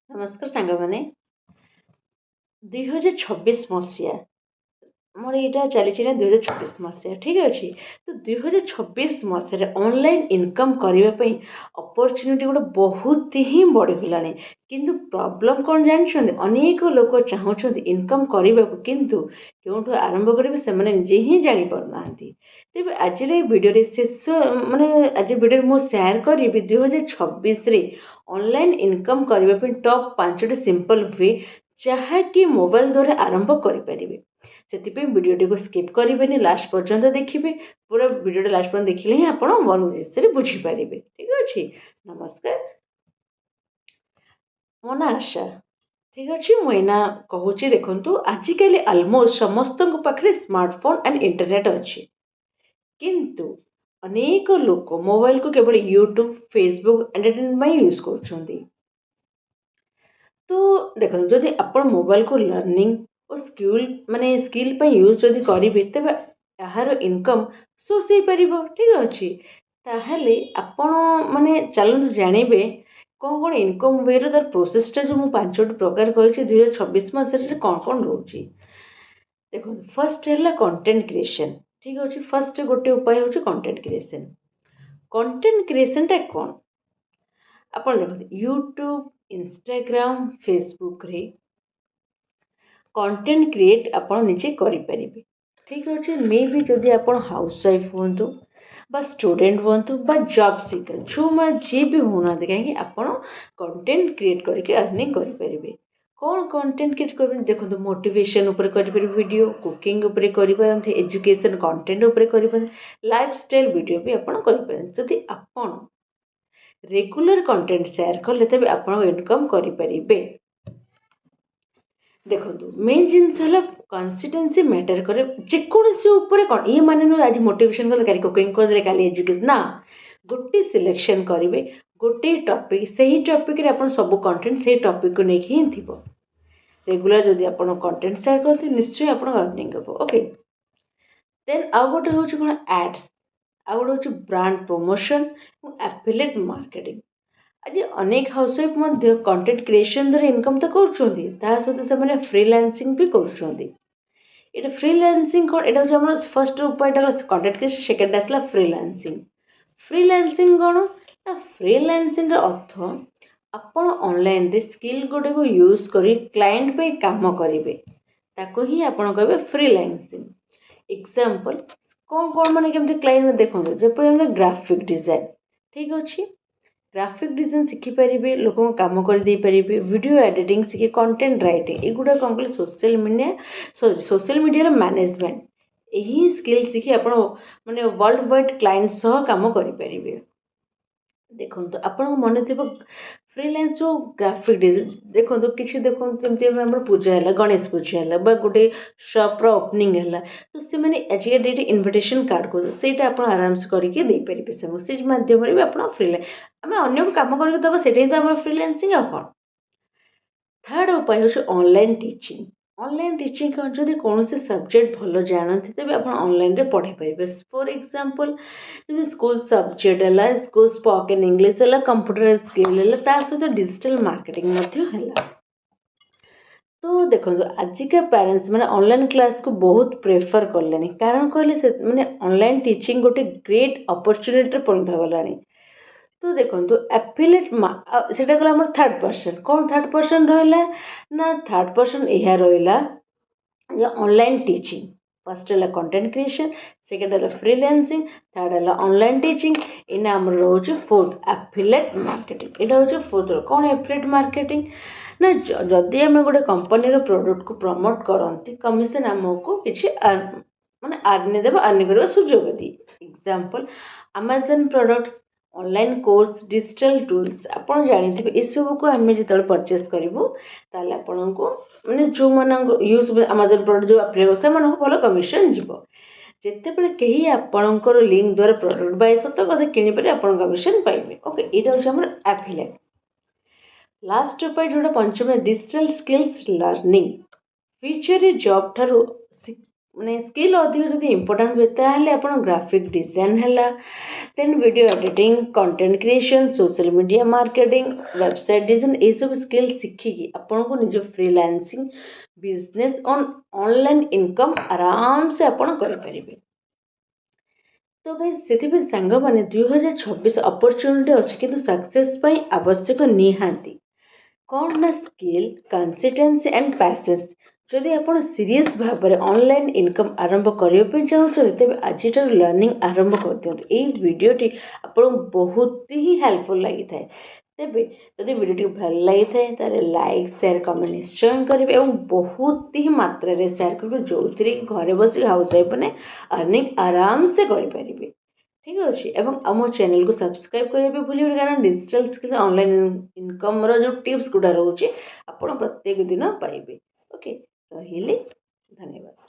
ନମସ୍କାର ସାଙ୍ଗମାନେ। 2026 ମସିହା ମୋର ଏଇଟା ଚାଲିଛି ନା 2026 ମସିହା, ଠିକ୍ ଅଛି। ତ 2026 ମସିହାରେ ଅନଲାଇନ୍ ଇନକମ୍ କରିବା ପାଇଁ ଅପରଚ୍ୟୁନିଟି ଗୋଟେ ବହୁତ ହିଁ ବଢ଼ିଗଲାଣି। କିନ୍ତୁ ପ୍ରୋବ୍ଲେମ୍ କ'ଣ ଜାଣିଛନ୍ତି? ଅନେକ ଲୋକ ଚାହୁଁଛନ୍ତି ଇନକମ୍ କରିବାକୁ, କିନ୍ତୁ କେଉଁଠୁ ଆରମ୍ଭ କରିବେ ସେମାନେ ନିଜେ ହିଁ ଜାଣିପାରୁନାହାନ୍ତି। ତେବେ ଆଜିର ଏଇ ଭିଡ଼ିଓରେ ଆଜି ଭିଡ଼ିଓରେ ମୁଁ ସେୟାର କରିବି 2026ରେ ଅନଲାଇନ୍ ଇନକମ୍ କରିବା ପାଇଁ ଟପ୍ 5ଟି ସିମ୍ପଲ୍ ୱେ ଯାହାକି ମୋବାଇଲ୍ ଦ୍ୱାରା ଆରମ୍ଭ କରିପାରିବେ। ସେଥିପାଇଁ ଭିଡ଼ିଓଟିକୁ ସ୍କିପ୍ କରିବେନି, ଲାଷ୍ଟ ପର୍ଯ୍ୟନ୍ତ ଦେଖିବେ। ପୁରା ଭିଡ଼ିଓଟା ଲାଷ୍ଟ ପର୍ଯ୍ୟନ୍ତ ଦେଖିଲେ ହିଁ ଆପଣ ଭଲ ବିଷୟରେ ବୁଝିପାରିବେ। ଠିକ୍ ଅଛି। ନମସ୍କାର, ମୋ ନାଁ ଆଶା। ଠିକ୍ ଅଛି। ମୁଁ ଏଇନା କହୁଛି, ଦେଖନ୍ତୁ, ଆଜିକାଲି ଅଲମୋଷ୍ଟ ସମସ୍ତଙ୍କ ପାଖରେ ସ୍ମାର୍ଟଫୋନ୍ ଆଣ୍ଡ ଇଣ୍ଟରନେଟ୍ ଅଛି, କିନ୍ତୁ ଅନେକ ଲୋକ ମୋବାଇଲକୁ କେବଳ ୟୁଟ୍ୟୁବ୍, ଫେସବୁକ୍ ଏଣ୍ଟରଟେନମେଣ୍ଟ ପାଇଁ ୟୁଜ୍ କରୁଛନ୍ତି। ତ ଦେଖନ୍ତୁ, ଯଦି ଆପଣ ମୋବାଇଲକୁ ଲର୍ଣ୍ଣିଂ ଓ ସ୍କିଲ୍ ପାଇଁ ୟୁଜ୍ ଯଦି କରିବେ, ତେବେ ଏହାର ଇନକମ୍ ସୋର୍ସ ହେଇପାରିବ। ଠିକ୍ ଅଛି। ତାହେଲେ ଆପଣ ଚାଲନ୍ତୁ ଜାଣିବେ କ'ଣ କ'ଣ ଇନକମ୍ ୱେର ତାର ପ୍ରୋସେସଟା ଯେଉଁ ମୁଁ 5ଟି ପ୍ରକାର କହିଛି 2026 ମାସରେ କ'ଣ ରହୁଛି। ଦେଖନ୍ତୁ, ଫାର୍ଷ୍ଟ ହେଲା କଣ୍ଟେଣ୍ଟ କ୍ରିଏସନ୍। ଠିକ୍ ଅଛି। ଫାର୍ଷ୍ଟ ଗୋଟେ ଉପାୟ ହେଉଛି କଣ୍ଟେଣ୍ଟ କ୍ରିଏସନ୍। କଣ୍ଟେଣ୍ଟ କ୍ରିଏସନ୍ଟା କ'ଣ? ଆପଣ ଦେଖନ୍ତୁ, ୟୁଟ୍ୟୁବ୍, ଇନଷ୍ଟାଗ୍ରାମ, ଫେସବୁକ୍ରେ କଣ୍ଟେଣ୍ଟ କ୍ରିଏଟ୍ ଆପଣ ନିଜେ କରିପାରିବେ। ଠିକ୍ ଅଛି। ମେ ବି ଯଦି ଆପଣ ହାଉସ୍ ୱାଇଫ୍ ହୁଅନ୍ତୁ ବା ଷ୍ଟୁଡେଣ୍ଟ ହୁଅନ୍ତୁ ବା ଜବ୍ ସିକର, ଯେଉଁମାନେ ଯିଏ ବି ହେଉନାହାନ୍ତି କାହିଁକି, ଆପଣ କଣ୍ଟେଣ୍ଟ କ୍ରିଏଟ୍ କରିକି ଆର୍ନିଂ କରିପାରିବେ। କ'ଣ କଣ୍ଟେଣ୍ଟ କ୍ରିଏଟ୍ କରିପାରିବେ? ଦେଖନ୍ତୁ, ମୋଟିଭେସନ୍ ଉପରେ କରିପାରିବେ ଭିଡ଼ିଓ, କୁକିଂ ଉପରେ କରିପାରନ୍ତି, ଏଜୁକେସନ୍ କଣ୍ଟେଣ୍ଟ ଉପରେ କରିପାରନ୍ତି, ଲାଇଫ୍ ଷ୍ଟାଇଲ୍ ଭିଡ଼ିଓ ବି ଆପଣ କରିପାରନ୍ତି। ଯଦି ଆପଣ ରେଗୁଲାର କଣ୍ଟେଣ୍ଟ ସେୟାର କଲେ ତେବେ ଆପଣ ଇନକମ୍ କରିପାରିବେ। ଦେଖନ୍ତୁ, ମେନ୍ ଜିନିଷ ହେଲା କନସିଷ୍ଟେନ୍ସି ମ୍ୟାଟର କରେ ଯେକୌଣସି ଉପରେ। କ'ଣ ଇଏ ମାନେ ନୁହେଁ ଆଜି ମୋଟିଭେସନ୍ କଲେ କାଲି କୁକିଂ କରିଦେଲେ କାଲି ଏଜୁକେସନ୍, ନା। ଗୋଟେ ସିଲେକ୍ସନ୍ କରିବେ, ଗୋଟେ ଟପିକ୍, ସେହି ଟପିକ୍ରେ ଆପଣ ସବୁ କଣ୍ଟେଣ୍ଟ ସେଇ ଟପିକ୍କୁ ନେଇକି ହିଁ ଥିବ। ରେଗୁଲାର ଯଦି ଆପଣ କଣ୍ଟେଣ୍ଟ ସେୟାର କରନ୍ତି ନିଶ୍ଚୟ ଆପଣ ଅର୍ନିଂ ହେବ। ଓକେ। ଦେନ୍ ଆଉ ଗୋଟେ ହେଉଛି କ'ଣ, ଆଡ୍ସ। ଆଉ ଗୋଟେ ହେଉଛି ବ୍ରାଣ୍ଡ ପ୍ରମୋସନ୍ ଏବଂ ଆଫିଲିଏଟ୍ ମାର୍କେଟିଂ। ଆଜି ଅନେକ ହାଉସୱାଇଫ୍ ମଧ୍ୟ କଣ୍ଟେଣ୍ଟ କ୍ରିଏସନ୍ ଦ୍ୱାରା ଇନକମ୍ ତ କରୁଛନ୍ତି, ତା ସହିତ ସେମାନେ ଫ୍ରିଲାନ୍ସିଂ ବି କରୁଛନ୍ତି। ଏଇଟା ଫ୍ରିଲାନ୍ସିଂ କ'ଣ? ଏଇଟା ହେଉଛି ଆମର ଫାର୍ଷ୍ଟ ଉପାୟଟା ହେଲା କଣ୍ଟେଣ୍ଟ କ୍ରିଏସନ୍, ସେକେଣ୍ଡ ଆସିଲା ଫ୍ରିଲାନ୍ସିଂ। ଫ୍ରିଲାନ୍ସିଂ କ'ଣ ନା, ଫ୍ରିଲାନ୍ସିଂର ଅର୍ଥ ଆପଣ ଅନଲାଇନରେ ସ୍କିଲ୍ ଗୁଡ଼ିକୁ ୟୁଜ୍ କରି କ୍ଲାଏଣ୍ଟ ପାଇଁ କାମ କରିବେ, ତାକୁ ହିଁ ଆପଣ କହିବେ ଫ୍ରିଲାନ୍ସିଂ। ଏକ୍ସାମ୍ପଲ୍ କ'ଣ କେମିତି କ୍ଲାଏଣ୍ଟ ଦେଖନ୍ତୁ, ଯେପରି ଆମେ ଗ୍ରାଫିକ୍ ଡିଜାଇନ୍। ଠିକ୍ ଅଛି। ଗ୍ରାଫିକ୍ ଡିଜାଇନ୍ ଶିଖିପାରିବେ, ଲୋକଙ୍କୁ କାମ କରିଦେଇପାରିବେ, ଭିଡ଼ିଓ ଏଡ଼ିଟିଂ ଶିଖି କଣ୍ଟେଣ୍ଟ ରାଇଟିଂ, ଏଗୁଡ଼ା କ'ଣ କଲେ ସୋସିଆଲ ମିଡ଼ିଆର ମ୍ୟାନେଜମେଣ୍ଟ, ଏହି ସ୍କିଲ୍ ଶିଖି ଆପଣ ୱାର୍ଲଡ ୱାଇଡ୍ କ୍ଲାଏଣ୍ଟ ସହ କାମ କରିପାରିବେ। ଦେଖନ୍ତୁ, ଆପଣଙ୍କ ମନେ ଥିବ ଫ୍ରିଲାନ୍ସ ଯେଉଁ ଗ୍ରାଫିକ୍ ଡିଜାଇନ୍, ଦେଖନ୍ତୁ ଯେମିତି ଆମର ପୂଜା ହେଲା, ଗଣେଶ ପୂଜା ହେଲା ବା ଗୋଟେ ସପ୍ର ଓପନିଂ ହେଲା, ତ ସେମାନେ ଆଜିକା ଡେଟ୍ରେ ଇନଭିଟେସନ୍ କାର୍ଡ଼ କରୁଛନ୍ତି, ସେଇଟା ଆପଣ ଆରାମସେ କରିକି ଦେଇପାରିବେ। ସେ ମାଧ୍ୟମରେ ବି ଆପଣ ଆମେ ଅନ୍ୟକୁ କାମ କରିକି ଦେବା, ସେଇଟା ହିଁ ତ ଆମର ଫ୍ରିଲାନ୍ସିଂ। ଆଉ କ'ଣ? ଥାର୍ଡ଼ ଉପାୟ ହେଉଛି ଅନଲାଇନ୍ ଟିଚିଂ। ଅନଲାଇନ୍ ଟିଚିଂ କ'ଣ, ଯଦି କୌଣସି ସବଜେକ୍ଟ ଭଲ ଜାଣନ୍ତି ତେବେ ଆପଣ ଅନଲାଇନ୍ରେ ପଢ଼ାଇ ପାରିବେ। ଫର୍ ଏକ୍ସାମ୍ପଲ୍, ଯଦି ସ୍କୁଲ୍ ସବଜେକ୍ଟ ହେଲା, ସ୍କୁଲ୍ ସ୍ପୋକେନ୍ ଇଂଲିଶ ହେଲା, କମ୍ପ୍ୟୁଟର ସ୍କିଲ୍ ହେଲା, ତା ସହିତ ଡିଜିଟାଲ୍ ମାର୍କେଟିଂ ମଧ୍ୟ ହେଲା। ତ ଦେଖନ୍ତୁ, ଆଜିକା ପ୍ୟାରେଣ୍ଟସ୍ ଅନଲାଇନ୍ କ୍ଲାସ୍କୁ ବହୁତ ପ୍ରେଫର୍ କଲେଣି। କାରଣ କହିଲେ ଅନଲାଇନ୍ ଟିଚିଂ ଗୋଟେ ଗ୍ରେଟ୍ ଅପରଚ୍ୟୁନିଟିରେ ପରିଣତ ଗଲାଣି। ତ ଦେଖନ୍ତୁ, ଆଫିଲିଏଟ୍ ସେଟା ଗଲା ଆମର ଥାର୍ଡ଼ ପର୍ସନ୍। କ'ଣ ଥାର୍ଡ଼ ପର୍ସନ୍ ରହିଲା ନା, ଥାର୍ଡ଼ ପର୍ସନ୍ ଏହା ରହିଲା ଯେ ଅନଲାଇନ୍ ଟିଚିଂ। ଫାର୍ଷ୍ଟ ହେଲା କଣ୍ଟେଣ୍ଟ କ୍ରିଏସନ୍, ସେକେଣ୍ଡ ହେଲା ଫ୍ରିଲାନ୍ସିଂ, ଥାର୍ଡ଼ ହେଲା ଅନଲାଇନ୍ ଟିଚିଂ। ଏଇନା ଆମର ରହୁଛି ଫୋର୍ଥ ଆଫିଲିଏଟ୍ ମାର୍କେଟିଂ। ଏଇଟା ହେଉଛି ଫୋର୍ଥ। କ'ଣ ଆଫିଲିଏଟ୍ ମାର୍କେଟିଂ ନା, ଯଦି ଆମେ ଗୋଟେ କମ୍ପାନୀର ପ୍ରଡ଼କ୍ଟକୁ ପ୍ରମୋଟ୍ କରନ୍ତି, କମିଶନ୍ ଆମକୁ କିଛି ଆର୍ନି କରିବା ସୁଯୋଗ ଦିଏ। Example, Amazon products, online course, digital tools, ଆପଣ ଜାଣିଥିବେ ଏସବୁକୁ ଆମେ ଯେତେବେଳେ ପରଚେସ୍ କରିବୁ ତାହେଲେ ଆପଣଙ୍କୁ ଯେଉଁମାନଙ୍କ ୟୁଜ୍ ଆମାଜନ୍ ପ୍ରଡ଼କ୍ଟ ଯେଉଁ ଆପ୍ଲାଏ ସେମାନଙ୍କୁ ଭଲ କମିଶନ୍ ଯିବ। ଯେତେବେଳେ କେହି ଆପଣଙ୍କର ଲିଙ୍କ୍ ଦ୍ୱାରା ପ୍ରଡ଼କ୍ଟ ବାଏ ସତ କଥା କିଣିପାରିବେ, ଆପଣ କମିଶନ୍ ପାଇବେ। ଓକେ, ଏଇଟା ହେଉଛି ଆମର ଆଫିଲିଏଟ୍। ଲାଷ୍ଟ ଉପାୟ ଯେଉଁଟା ପଞ୍ଚମ, ଡିଜିଟାଲ୍ ସ୍କିଲ୍ସ ଲର୍ଣ୍ଣିଂ। ଫ୍ୟୁଚରରେ ଜବ୍ ଠାରୁ ମାନେ ସ୍କିଲ୍ ଅଧିକ ଯଦି ଇମ୍ପୋର୍ଟାଣ୍ଟ ହୁଏ ତାହେଲେ ଆପଣ ଗ୍ରାଫିକ୍ ଡିଜାଇନ୍ ହେଲା, then video editing, content creation, social media marketing, website design ଏଇସବୁ ସ୍କିଲ୍ ଶିଖିକି ଆପଣଙ୍କୁ ନିଜ ଫ୍ରିଲାନ୍ସିଂ ବିଜନେସ୍ ଅନଲାଇନ୍ ଇନକମ୍ ଆରାମସେ ଆପଣ କରିପାରିବେ। ତ ଗାଇସ୍ ସେଥିପାଇଁ ସାଙ୍ଗମାନେ 2026 ଅପରଚ୍ୟୁନିଟି ଅଛି, କିନ୍ତୁ ସକ୍ସେସ୍ ପାଇଁ ଆବଶ୍ୟକ ନିହାତି କ'ଣ ନା ସ୍କିଲ୍, କନସିଷ୍ଟେନ୍ସି ଆଣ୍ଡ ପ୍ୟାସେନ୍ସ। ଯଦି ଆପଣ ସିରିୟସ୍ ଭାବରେ ଅନଲାଇନ୍ ଇନକମ୍ ଆରମ୍ଭ କରିବା ପାଇଁ ଚାହୁଁଛନ୍ତି ତେବେ ଆଜିଠାରୁ ଲର୍ଣ୍ଣିଂ ଆରମ୍ଭ କରିଦିଅନ୍ତୁ। ଏଇ ଭିଡ଼ିଓଟି ଆପଣଙ୍କୁ ବହୁତ ହିଁ ହେଲ୍ପଫୁଲ୍ ଲାଗିଥାଏ। ତେବେ ଯଦି ଭିଡ଼ିଓଟି ଭଲ ଲାଗିଥାଏ ତାହେଲେ ଲାଇକ୍, ସେୟାର, କମେଣ୍ଟ ନିଶ୍ଚୟ କରିବେ ଏବଂ ବହୁତ ହିଁ ମାତ୍ରାରେ ସେୟାର କରିବେ, ଯେଉଁଥିରେ କି ଘରେ ବସି ହାଉସ୍ ୱାଇଫ୍ମାନେ ଅର୍ଣ୍ଣିଂ ଆରାମସେ କରିପାରିବେ। ଠିକ୍ ଅଛି, ଏବଂ ଆମ ଚ୍ୟାନେଲକୁ ସବସ୍କ୍ରାଇବ୍ କରିବା ବି ଭୁଲିବେନି, କାରଣ ଡିଜିଟାଲ ସ୍କିଲ୍ ଅନଲାଇନ୍ ଇନକମ୍ର ଯେଉଁ ଟିପ୍ସ ଗୁଡ଼ା ରହୁଛି ଆପଣ ପ୍ରତ୍ୟେକ ଦିନ ପାଇବେ। ଓକେ, ରହିଲି, ଧନ୍ୟବାଦ।